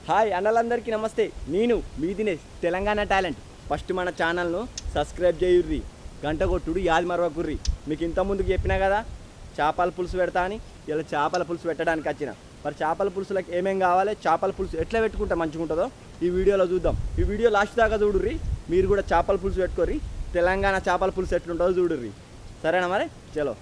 Hi అన్నలందరికీ నమస్తే. నేను మీ Dinesh, Telangana talent. First మన ఛానల్ను సబ్స్క్రైబ్ చేయుర్రి, గంట కొట్టుడు యాది మరవకుర్రి. మీకు ఇంత ముందుకు చెప్పినా కదా చేపల పులుసు పెడతా అని. ఇలా చేపల పులుసు పెట్టడానికి వచ్చిన. మరి చేపల పులుసులకు ఏమేం కావాలి, చేపల పులుసు ఎట్లా పెట్టుకుంటే మంచిగా ఉంటుందో ఈ వీడియోలో చూద్దాం. ఈ వీడియో లాస్ట్ దాకా చూడుర్రి. మీరు కూడా చేపల పులుసు పెట్టుకోర్రి. తెలంగాణ చేపల పులుసు ఎట్లుంటుందో చూడుర్రి. సరేనా? మరి చలో.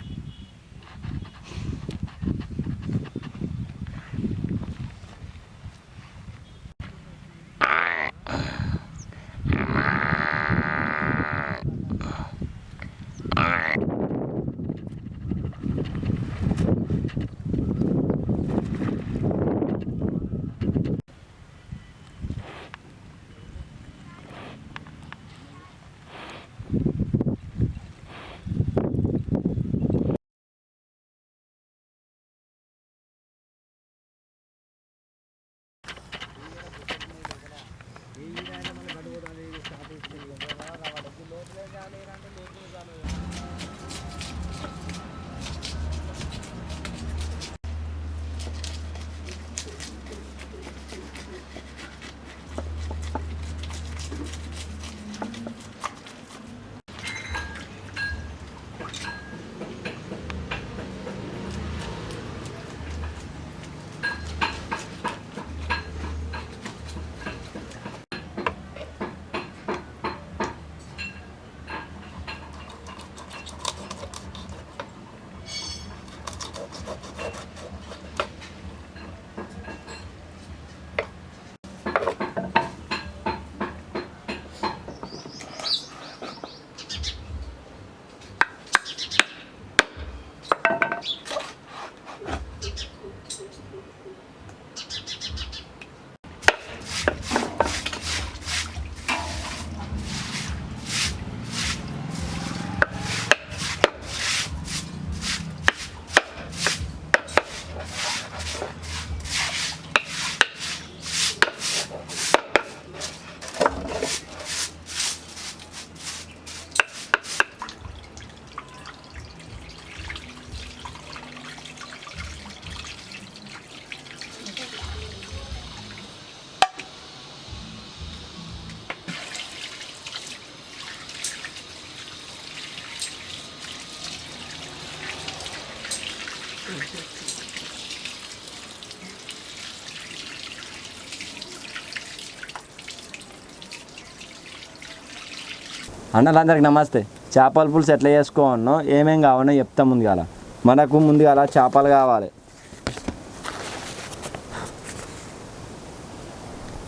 అన్నలందరికి నమస్తే. చేపల పులుసు ఎట్లా చేసుకోవన్నో ఏమేం కావాలో చెప్తా. ముందుగాల మనకు ముందుగాల చేపలు కావాలి.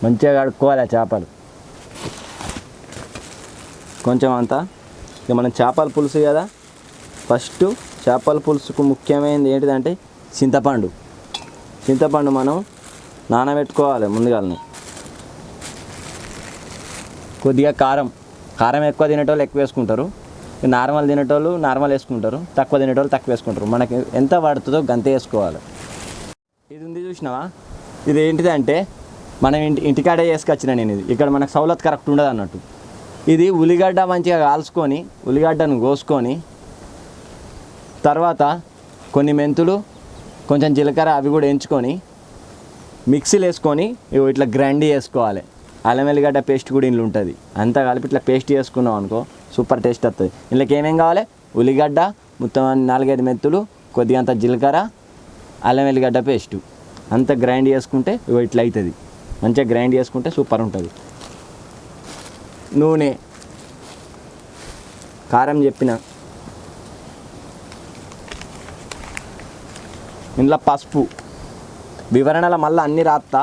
మంచిగా కడుక్కోవాలి ఆ చేపలు కొంచెం అంతా. ఇక మనం చేపల పులుసు కదా, ఫస్ట్ చేపల పులుసుకు ముఖ్యమైనది ఏంటిదంటే చింతపండు. చింతపండు మనం నానబెట్టుకోవాలి ముందుగాలని. కొద్దిగా కారం ఎక్కువ తినేటోళ్ళు ఎక్కువ వేసుకుంటారు, నార్మల్ తినేటోళ్ళు నార్మల్ వేసుకుంటారు, తక్కువ తినేటోళ్ళు తక్కువ వేసుకుంటారు. మనకి ఎంత పడుతుందో గంతే వేసుకోవాలి. ఇది ఉంది చూసినావా, ఇది ఏంటిదంటే మనం ఇంటికాడే వేసుకొచ్చిన నేను. ఇది ఇక్కడ మనకు సౌలత్ కరెక్ట్ ఉండదు అన్నట్టు. ఇది ఉల్లిగడ్డ మంచిగా కాల్చుకొని, ఉల్లిగడ్డను కోసుకొని, తర్వాత కొన్ని మెంతులు, కొంచెం జీలకర్ర అవి కూడా ఎంచుకొని మిక్సీలో వేసుకొని ఇట్లా గ్రైండ్ చేసుకోవాలి. అల్లం వెల్లిగడ్డ పేస్ట్ కూడా ఇంట్లో ఉంటుంది. అంతా కలిపి ఇట్లా పేస్ట్ చేసుకున్నాం అనుకో సూపర్ టేస్ట్ వస్తుంది. ఇంట్లోకి ఏమేం కావాలి, ఉల్లిగడ్డ, మొత్తం 4-5 మెంతులు, కొద్దిగా అంత జీలకర్ర, అల్లం వెల్లిగడ్డ పేస్టు అంతా గ్రైండ్ చేసుకుంటే ఇట్లా అవుతుంది. మంచిగా గ్రైండ్ చేసుకుంటే సూపర్ ఉంటుంది. నూనె, కారం చెప్పిన, ఇంట్లో పసుపు, వివరణలో మళ్ళీ అన్నీ రాస్తా.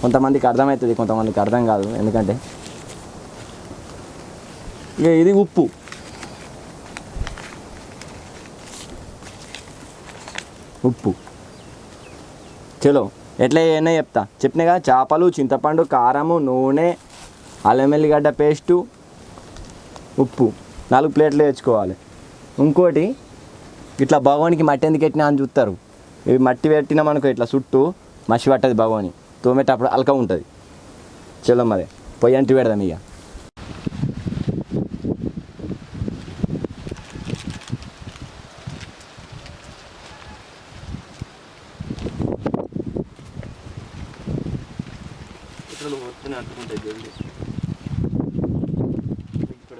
కొంతమందికి అర్థమవుతుంది, కొంతమందికి అర్థం కాదు. ఎందుకంటే ఇక ఇది ఉప్పు, చలో ఎట్లా అయినా చెప్పినా కదా. చేపలు, చింతపండు, కారము, నూనె, అల్లం వెల్లిగడ్డ పేస్టు, ఉప్పు 4 ప్లేట్లు తెచ్చుకోవాలి. ఇంకోటి ఇట్లా భగవానికి మట్టి ఎందుకు పెట్టినా అని చూస్తారు. ఇవి మట్టి పెట్టినా మనకు ఇట్లా చుట్టూ మసి పట్టదు భగవాని. తోమేటప్పుడు అల్కా ఉంటుంది. చలో మరి పొయ్యి అంటి పెడదాం ఇక. ఇతరులు వస్తూనే అంటుకుంటాయి జల్దీ. ఇక్కడ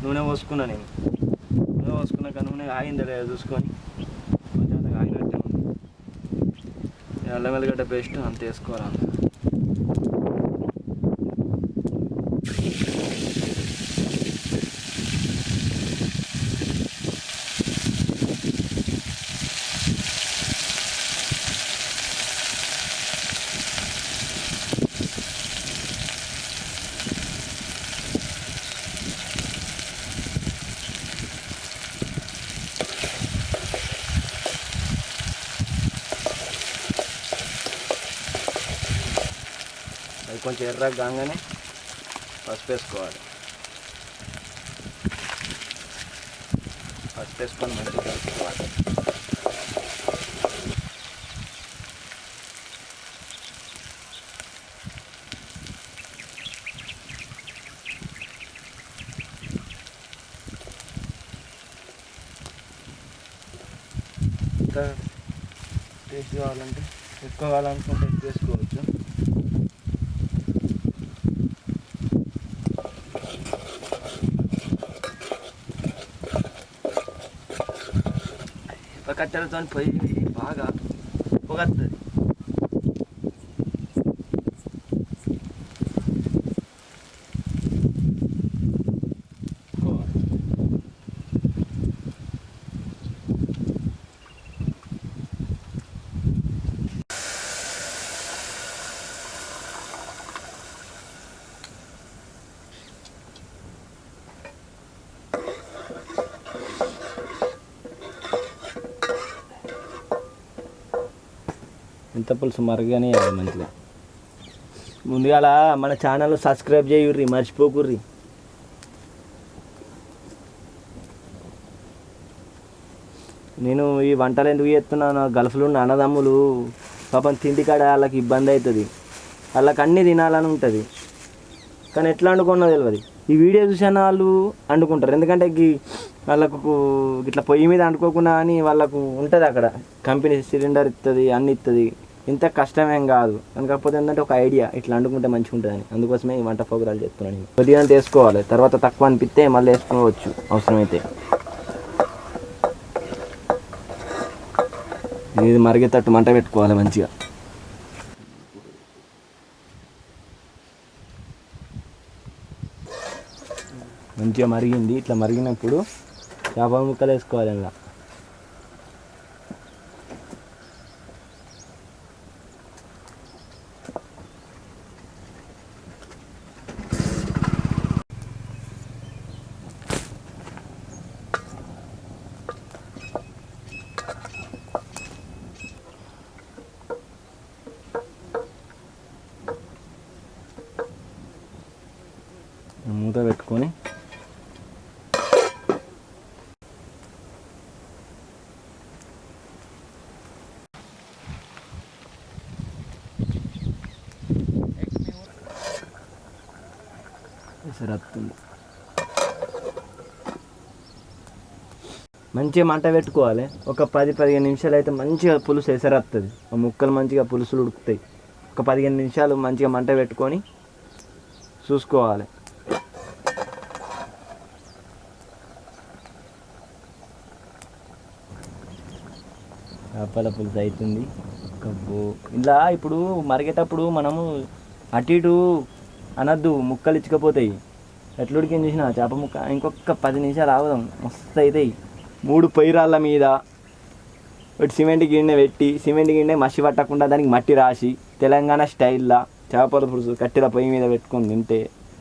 నూనె పోసుకున్నా నేను. నూనె పోసుకున్నాక నూనె ఆగిందా లేదా చూసుకొని కొంచెం అంత ఆగినట్టే ఉంది. అల్లం వెల్లిగడ్డ పేస్ట్ అంత వేసుకోవాలి. అది కొంచెం ఎర్రగా కాగానే పసుపు వేసుకోవాలి. పసుపు వేసుకొని మంచిగా కలుపుకోవాలి. ఇంకా టేస్ట్ కావాలంటే ఎక్కువ కావాలనుకుంటే ఎక్కువ వేసుకోవచ్చు. కట్టెలతో పొయ్యి బాగా పొగస్తుంది. ఇంత పులుసు మరగానే మంచిగా. ముందుగా మన ఛానల్ సబ్స్క్రైబ్ చేయుర్రి, మర్చిపోకుర్రి. నేను ఈ వంటలు ఎందుకు చేస్తున్నాను, గల్ఫ్లో ఉన్న అన్నదమ్ములు పాపం తిండి కాడ వాళ్ళకి ఇబ్బంది అవుతుంది. వాళ్ళకి అన్నీ తినాలని ఉంటుంది కానీ ఎట్లా వండుకున్నా తెలియదు. ఈ వీడియో చూసిన వాళ్ళు వండుకుంటారు, ఎందుకంటే వాళ్ళకు ఇట్లా పొయ్యి మీద వండుకోకుండా అని వాళ్ళకు ఉంటుంది. అక్కడ కంపెనీ సిలిండర్ ఇస్తుంది, అన్నీ ఇస్తుంది, ఇంత కష్టమేం కాదు. కాకపోతే ఏంటంటే ఒక ఐడియా ఇట్లా వండుకుంటే మంచిగా ఉంటుందని, అందుకోసమే ఈ వంట ప్రోగ్రాలు చెప్తున్నాను. నేను కొద్దిగా వేసుకోవాలి, తర్వాత తక్కువ అనిపిస్తే మళ్ళీ వేసుకోవచ్చు అవసరమైతే. ఇది మరిగేటట్టు మంట పెట్టుకోవాలి మంచిగా. మంచిగా మరిగింది. ఇట్లా మరిగినప్పుడు చేపల ముక్కలు వేసుకోవాలి. ఇలా మూత పెట్టుకొని ఎసరత్తుంది. మంచిగా మంట పెట్టుకోవాలి. ఒక 10-15 నిమిషాలు అయితే మంచిగా పులుసు ఎసరత్తుంది. ఆ ముక్కలు మంచిగా పులుసులు ఉడుకుతాయి. ఒక 15 నిమిషాలు మంచిగా మంట పెట్టుకొని చూసుకోవాలి. చేపల పులుసు అవుతుంది. ఇలా ఇప్పుడు మరిగేటప్పుడు మనము అటు ఇటు అనద్దు, ముక్కలు ఇచ్చకపోతాయి. ఎట్లా ఉడికింది చూసిన చేప ముక్క. ఇంకొక 10 నిమిషాలు ఆగుదాం, మస్తు అవుతాయి. 3 పొయ్యిరాళ్ళ మీద ఒకటి సిమెంట్ గిన్నె పెట్టి, సిమెంట్ గిన్నె మసి పట్టకుండా దానికి మట్టి రాసి తెలంగాణ స్టైల్లో చేపల పులుసు కట్టెల పొయ్యి మీద పెట్టుకొని తింటే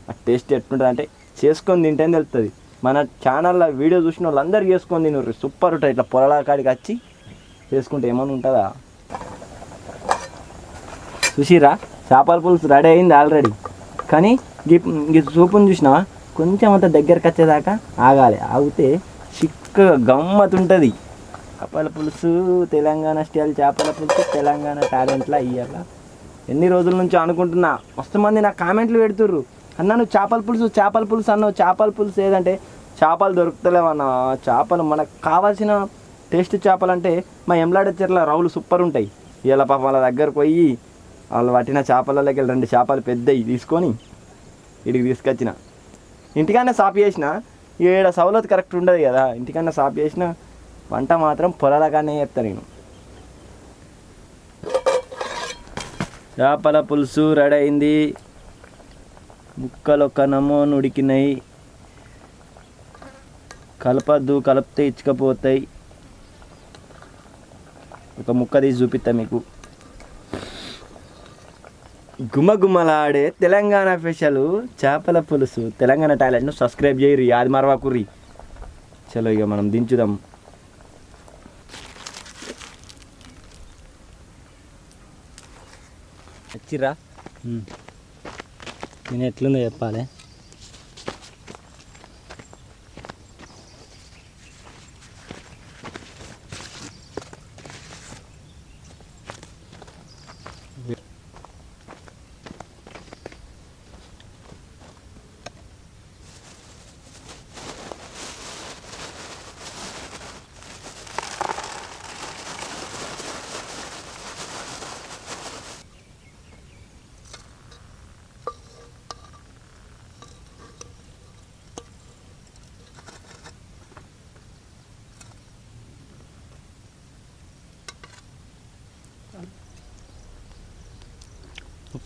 ఆ టేస్ట్ ఎట్లుంటుంది అంటే చేసుకొని తింటే తెలుస్తుంది. మన ఛానల్లో వీడియో చూసిన వాళ్ళందరూ చేసుకొని తినరు, సూపర్ ఉంటుంది. ఇట్లా పొలాల కాడికి వచ్చి వేసుకుంటే ఏమైనా ఉంటుందా? చూసిరా చేపల పులుసు రెడీ అయింది ఆల్రెడీ. కానీ ఈ సూపుని చూసినావా, కొంచెం అంత దగ్గరకు వచ్చేదాకా ఆగాలి. ఆగితే చిక్కగా గమ్మతుంటుంది. చేపల పులుసు తెలంగాణ స్టైల్ చేపల పులుసు తెలంగాణ టాలెంట్లా ఇయ్యాల. ఎన్ని రోజుల నుంచో అనుకుంటున్నా. మస్తు మంది నాకు కామెంట్లు పెడుతుర్రు, అన్నా నువ్వు చేపల పులుసు అన్నావు, చేపల పులుసు ఏదంటే చేపలు దొరుకుతలేవన్నా. చేపలు మనకు కావాల్సిన టేస్ట్ చేపలు అంటే మా ఎమ్లాడ చెర్ల రౌలు సూపర్ ఉంటాయి. ఇలా పాపం వాళ్ళ దగ్గరకు పోయి వాళ్ళు పట్టిన చేపలలోకి 2 చేపలు పెద్దవి తీసుకొని ఇడికి తీసుకొచ్చిన. ఇంటికన్నా సాపు చేసిన, ఏడ సవలత్ కరెక్ట్ ఉండదు కదా, ఇంటికన్నా సాపు చేసిన వంట మాత్రం పొలాలగానే చెప్తాను నేను. చేపల పులుసు రెడీ అయింది. ముక్కలు ఒక నమూన ఉడికినాయి. కలపద్దు, కలిపితే ఇచ్చుకపోతాయి. ఒక ముక్క తీసి చూపిస్తా మీకు. గుమగుమలాడే తెలంగాణ స్పెషల్ చేపల పులుసు తెలంగాణ టాలెంట్ను సబ్స్క్రైబ్ చేయరు, యాది మరవకుర్రి. చలో ఇక మనం దించుదాం. వచ్చిర్రా, నేను ఎట్లుందో చెప్పాలి.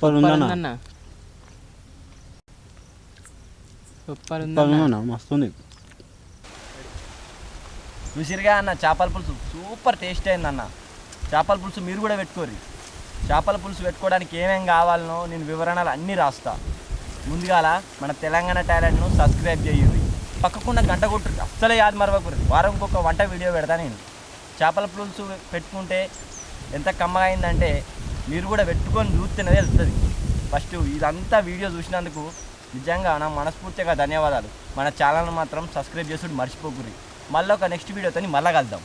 సూపర్ ఉందన్న, సూపర్ ఉందన్న, మస్తుంది. చూసిరుగా అన్న చేపల పులుసు సూపర్ టేస్ట్ అయిందన్న. చేపల పులుసు మీరు కూడా పెట్టుకోరు. చేపల పులుసు పెట్టుకోవడానికి ఏమేం కావాలనో నేను వివరణలు అన్నీ రాస్తా. ముందుగాల మన తెలంగాణ టాలెంట్ను సబ్స్క్రైబ్ చేయండి, పక్కకుండా గంట కొట్టుర్రి, అస్సలే యాది మరవకుర్రి. వారంకి ఒక వంట వీడియో పెడతా నేను. చేపల పులుసు పెట్టుకుంటే ఎంత కమ్మగా అయిందంటే మీరు కూడా పెట్టుకొని చూస్తేనే తెలుస్తుంది. ఫస్ట్ ఇదంతా వీడియో చూసినందుకు నిజంగా నా మనస్ఫూర్తిగా ధన్యవాదాలు. మన ఛానల్ను మాత్రం సబ్స్క్రైబ్ చేసుడు మర్చిపోకుర్రి. మళ్ళీ ఒక నెక్స్ట్ వీడియోతో మళ్ళీ కలుద్దాం.